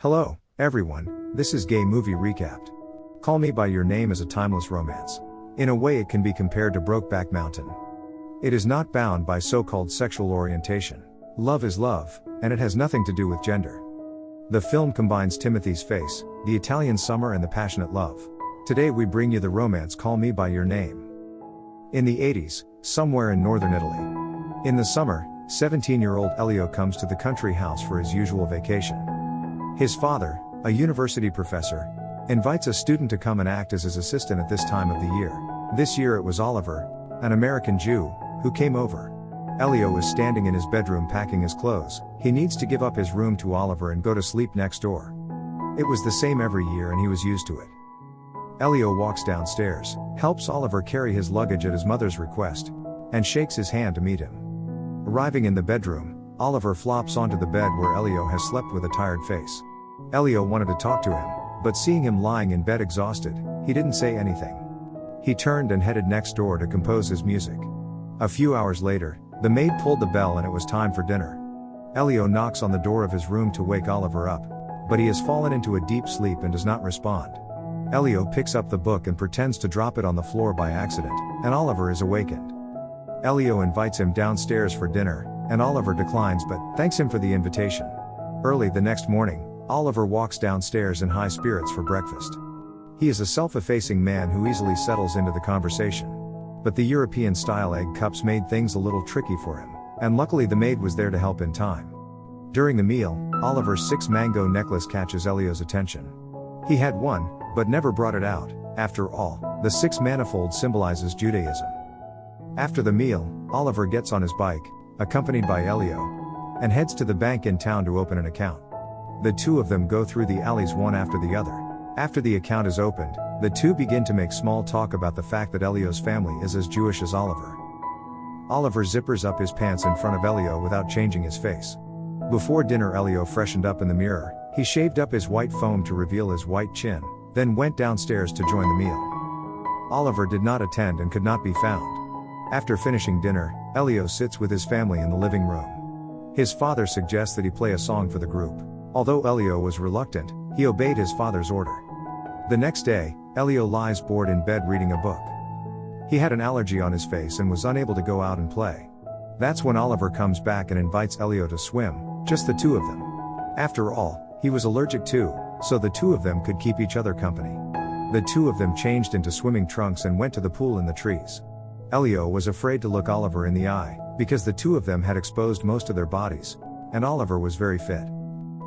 Hello, everyone, this is Gay Movie Recapped. Call Me By Your Name is a timeless romance. In a way it can be compared to Brokeback Mountain. It is not bound by so-called sexual orientation. Love is love, and it has nothing to do with gender. The film combines Timothy's face, the Italian summer and the passionate love. Today we bring you the romance Call Me By Your Name. In the 80s, somewhere in northern Italy. In the summer, 17-year-old Elio comes to the country house for his usual vacation. His father, a university professor, invites a student to come and act as his assistant at this time of the year. This year it was Oliver, an American Jew, who came over. Elio is standing in his bedroom packing his clothes. He needs to give up his room to Oliver and go to sleep next door. It was the same every year and he was used to it. Elio walks downstairs, helps Oliver carry his luggage at his mother's request, and shakes his hand to meet him. Arriving in the bedroom, Oliver flops onto the bed where Elio has slept with a tired face. Elio wanted to talk to him, but seeing him lying in bed exhausted, he didn't say anything. He turned and headed next door to compose his music. A few hours later, the maid pulled the bell and it was time for dinner. Elio knocks on the door of his room to wake Oliver up, but he has fallen into a deep sleep and does not respond. Elio picks up the book and pretends to drop it on the floor by accident, and Oliver is awakened. Elio invites him downstairs for dinner, and Oliver declines but thanks him for the invitation. Early the next morning, Oliver walks downstairs in high spirits for breakfast. He is a self-effacing man who easily settles into the conversation. But the European-style egg cups made things a little tricky for him, and luckily the maid was there to help in time. During the meal, Oliver's 6-mango necklace catches Elio's attention. He had one, but never brought it out. After all, the 6-manifold symbolizes Judaism. After the meal, Oliver gets on his bike, accompanied by Elio, and heads to the bank in town to open an account. The two of them go through the alleys one after the other. After the account is opened, the two begin to make small talk about the fact that Elio's family is as Jewish as Oliver. Oliver zippers up his pants in front of Elio without changing his face. Before dinner Elio freshened up in the mirror, he shaved up his white foam to reveal his white chin, then went downstairs to join the meal. Oliver did not attend and could not be found. After finishing dinner, Elio sits with his family in the living room. His father suggests that he play a song for the group. Although Elio was reluctant, he obeyed his father's order. The next day, Elio lies bored in bed reading a book. He had an allergy on his face and was unable to go out and play. That's when Oliver comes back and invites Elio to swim, just the two of them. After all, he was allergic too, so the two of them could keep each other company. The two of them changed into swimming trunks and went to the pool in the trees. Elio was afraid to look Oliver in the eye, because the two of them had exposed most of their bodies, and Oliver was very fit.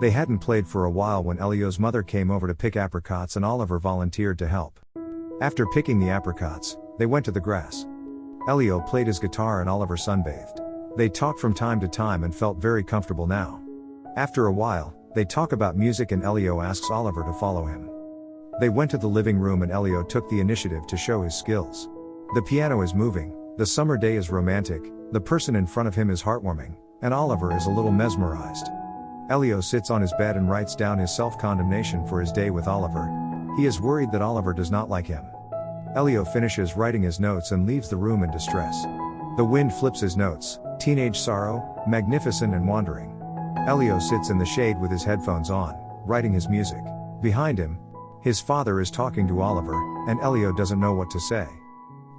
They hadn't played for a while when Elio's mother came over to pick apricots and Oliver volunteered to help. After picking the apricots, they went to the grass. Elio played his guitar and Oliver sunbathed. They talked from time to time and felt very comfortable now. After a while, they talk about music and Elio asks Oliver to follow him. They went to the living room and Elio took the initiative to show his skills. The piano is moving, the summer day is romantic, the person in front of him is heartwarming, and Oliver is a little mesmerized. Elio sits on his bed and writes down his self-condemnation for his day with Oliver. He is worried that Oliver does not like him. Elio finishes writing his notes and leaves the room in distress. The wind flips his notes: teenage sorrow, magnificent and wandering. Elio sits in the shade with his headphones on, writing his music. Behind him, his father is talking to Oliver, and Elio doesn't know what to say.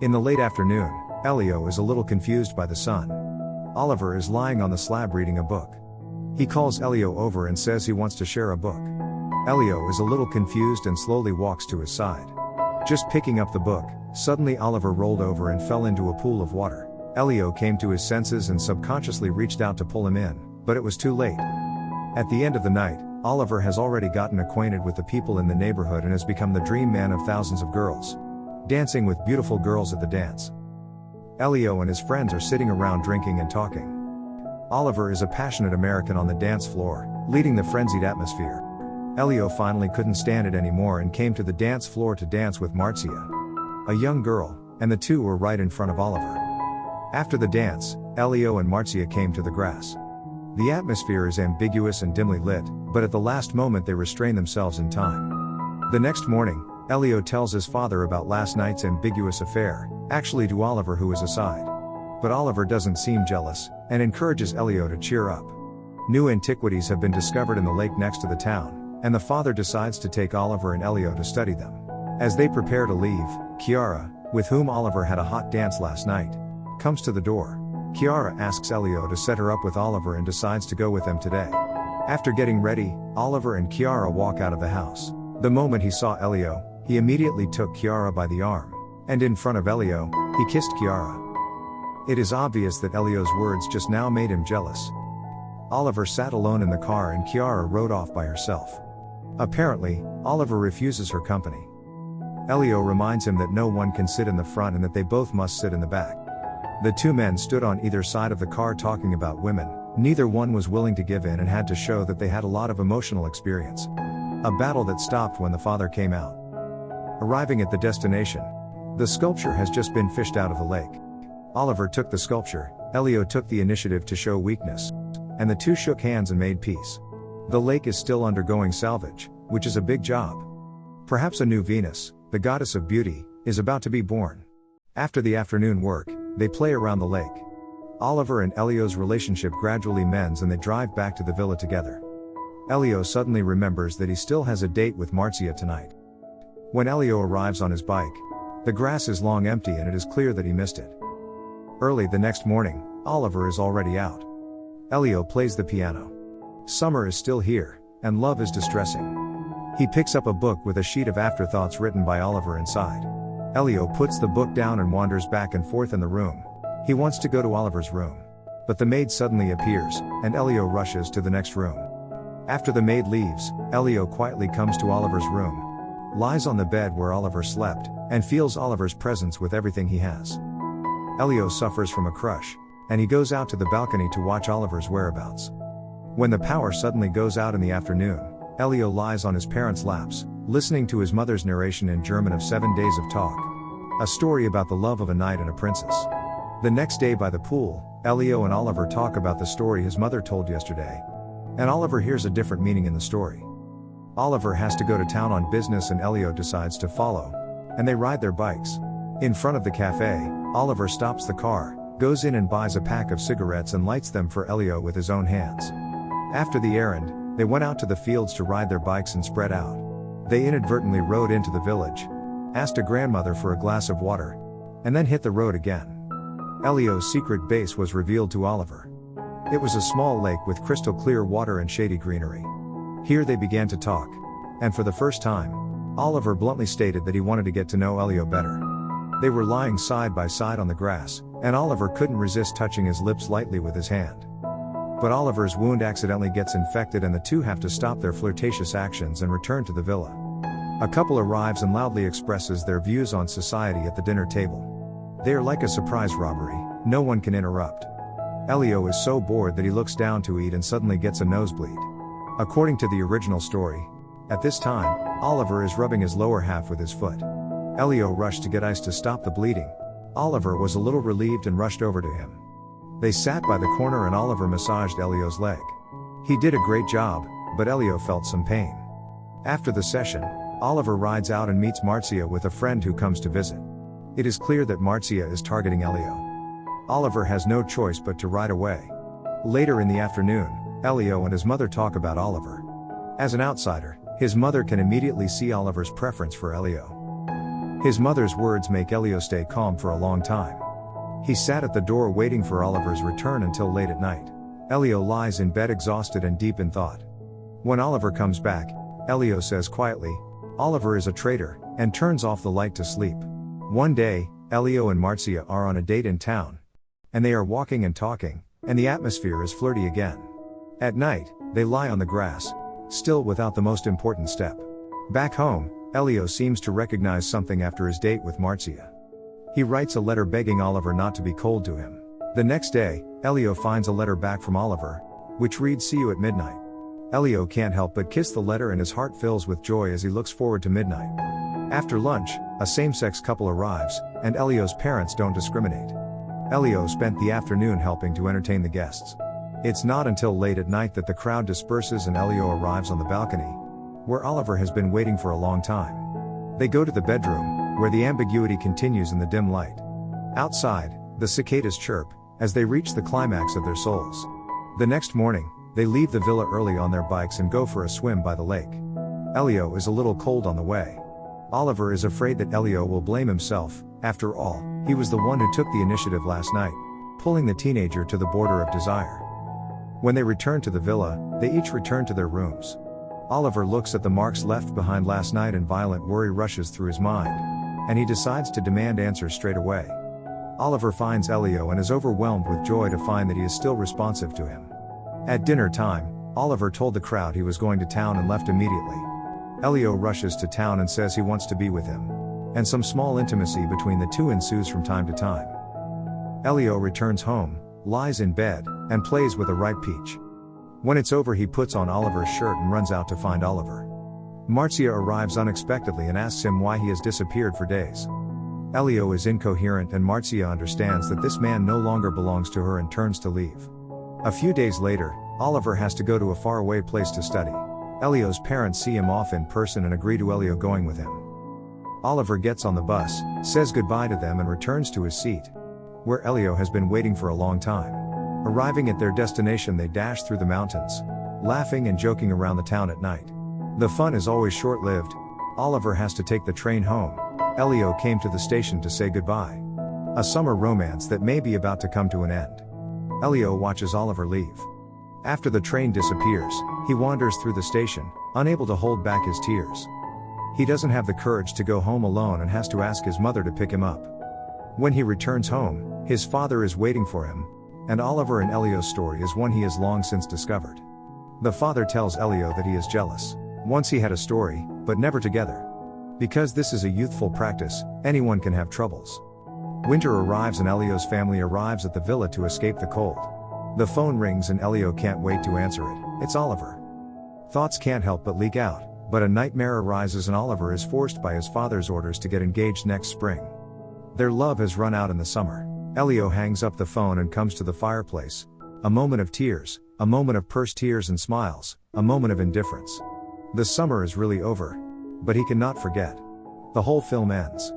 In the late afternoon, Elio is a little confused by the sun. Oliver is lying on the slab reading a book. He calls Elio over and says he wants to share a book. Elio is a little confused and slowly walks to his side. Just picking up the book, suddenly Oliver rolled over and fell into a pool of water. Elio came to his senses and subconsciously reached out to pull him in, but it was too late. At the end of the night, Oliver has already gotten acquainted with the people in the neighborhood and has become the dream man of thousands of girls, dancing with beautiful girls at the dance. Elio and his friends are sitting around drinking and talking. Oliver is a passionate American on the dance floor, leading the frenzied atmosphere. Elio finally couldn't stand it anymore and came to the dance floor to dance with Marzia, a young girl, and the two were right in front of Oliver. After the dance, Elio and Marzia came to the grass. The atmosphere is ambiguous and dimly lit, but at the last moment they restrain themselves in time. The next morning, Elio tells his father about last night's ambiguous affair, actually to Oliver who is aside. But Oliver doesn't seem jealous, and encourages Elio to cheer up. New antiquities have been discovered in the lake next to the town, and the father decides to take Oliver and Elio to study them. As they prepare to leave, Chiara, with whom Oliver had a hot dance last night, comes to the door. Chiara asks Elio to set her up with Oliver and decides to go with them today. After getting ready, Oliver and Chiara walk out of the house. The moment he saw Elio, he immediately took Chiara by the arm, and in front of Elio, he kissed Chiara. It is obvious that Elio's words just now made him jealous. Oliver sat alone in the car and Chiara rode off by herself. Apparently, Oliver refuses her company. Elio reminds him that no one can sit in the front and that they both must sit in the back. The two men stood on either side of the car talking about women. Neither one was willing to give in and had to show that they had a lot of emotional experience. A battle that stopped when the father came out. Arriving at the destination, the sculpture has just been fished out of the lake. Oliver took the sculpture, Elio took the initiative to show weakness, and the two shook hands and made peace. The lake is still undergoing salvage, which is a big job. Perhaps a new Venus, the goddess of beauty, is about to be born. After the afternoon work, they play around the lake. Oliver and Elio's relationship gradually mends and they drive back to the villa together. Elio suddenly remembers that he still has a date with Marzia tonight. When Elio arrives on his bike, the grass is long empty and it is clear that he missed it. Early the next morning, Oliver is already out. Elio plays the piano. Summer is still here, and love is distressing. He picks up a book with a sheet of afterthoughts written by Oliver inside. Elio puts the book down and wanders back and forth in the room. He wants to go to Oliver's room. But the maid suddenly appears, and Elio rushes to the next room. After the maid leaves, Elio quietly comes to Oliver's room, lies on the bed where Oliver slept, and feels Oliver's presence with everything he has. Elio suffers from a crush, and he goes out to the balcony to watch Oliver's whereabouts. When the power suddenly goes out in the afternoon, Elio lies on his parents' laps, listening to his mother's narration in German of 7 Days of Talk. A story about the love of a knight and a princess. The next day by the pool, Elio and Oliver talk about the story his mother told yesterday. And Oliver hears a different meaning in the story. Oliver has to go to town on business and Elio decides to follow. And they ride their bikes. In front of the cafe, Oliver stops the car, goes in and buys a pack of cigarettes and lights them for Elio with his own hands. After the errand, they went out to the fields to ride their bikes and spread out. They inadvertently rode into the village, asked a grandmother for a glass of water, and then hit the road again. Elio's secret base was revealed to Oliver. It was a small lake with crystal clear water and shady greenery. Here they began to talk, and for the first time, Oliver bluntly stated that he wanted to get to know Elio better. They were lying side by side on the grass, and Oliver couldn't resist touching his lips lightly with his hand. But Oliver's wound accidentally gets infected and the two have to stop their flirtatious actions and return to the villa. A couple arrives and loudly expresses their views on society at the dinner table. They are like a surprise robbery, no one can interrupt. Elio is so bored that he looks down to eat and suddenly gets a nosebleed. According to the original story, at this time, Oliver is rubbing his lower half with his foot. Elio rushed to get ice to stop the bleeding. Oliver was a little relieved and rushed over to him. They sat by the corner and Oliver massaged Elio's leg. He did a great job, but Elio felt some pain. After the session, Oliver rides out and meets Marzia with a friend who comes to visit. It is clear that Marzia is targeting Elio. Oliver has no choice but to ride away. Later in the afternoon, Elio and his mother talk about Oliver. As an outsider, his mother can immediately see Oliver's preference for Elio. His mother's words make Elio stay calm for a long time. He sat at the door waiting for Oliver's return until late at night. Elio lies in bed exhausted and deep in thought. When Oliver comes back, Elio says quietly, "Oliver is a traitor," and turns off the light to sleep. One day, Elio and Marzia are on a date in town. And they are walking and talking, and the atmosphere is flirty again. At night, they lie on the grass, still without the most important step. Back home, Elio seems to recognize something after his date with Marzia. He writes a letter begging Oliver not to be cold to him. The next day, Elio finds a letter back from Oliver, which reads, "See you at midnight." Elio can't help but kiss the letter and his heart fills with joy as he looks forward to midnight. After lunch, a same-sex couple arrives, and Elio's parents don't discriminate. Elio spent the afternoon helping to entertain the guests. It's not until late at night that the crowd disperses and Elio arrives on the balcony, where Oliver has been waiting for a long time. They go to the bedroom, where the ambiguity continues in the dim light. Outside, the cicadas chirp, as they reach the climax of their souls. The next morning, they leave the villa early on their bikes and go for a swim by the lake. Elio is a little cold on the way. Oliver is afraid that Elio will blame himself. After all, he was the one who took the initiative last night, pulling the teenager to the border of desire. When they return to the villa, they each return to their rooms. Oliver looks at the marks left behind last night and violent worry rushes through his mind. And he decides to demand answers straight away. Oliver finds Elio and is overwhelmed with joy to find that he is still responsive to him. At dinner time, Oliver told the crowd he was going to town and left immediately. Elio rushes to town and says he wants to be with him. And some small intimacy between the two ensues from time to time. Elio returns home, lies in bed, and plays with a ripe peach. When it's over, he puts on Oliver's shirt and runs out to find Oliver. Marcia arrives unexpectedly and asks him why he has disappeared for days. Elio is incoherent and Marcia understands that this man no longer belongs to her and turns to leave. A few days later, Oliver has to go to a faraway place to study. Elio's parents see him off in person and agree to Elio going with him. Oliver gets on the bus, says goodbye to them and returns to his seat, where Elio has been waiting for a long time. Arriving at their destination, they dash through the mountains, laughing and joking around the town at night. The fun is always short-lived. Oliver has to take the train home. Elio came to the station to say goodbye. A summer romance that may be about to come to an end. Elio watches Oliver leave. After the train disappears, he wanders through the station, unable to hold back his tears. He doesn't have the courage to go home alone and has to ask his mother to pick him up. When he returns home, his father is waiting for him, and Oliver and Elio's story is one he has long since discovered. The father tells Elio that he is jealous. Once he had a story, but never together. Because this is a youthful practice, anyone can have troubles. Winter arrives and Elio's family arrives at the villa to escape the cold. The phone rings and Elio can't wait to answer it. It's Oliver. Thoughts can't help but leak out, but a nightmare arises and Oliver is forced by his father's orders to get engaged next spring. Their love has run out in the summer. Elio hangs up the phone and comes to the fireplace. A moment of tears, a moment of pursed tears and smiles, a moment of indifference. The summer is really over. But he cannot forget. The whole film ends.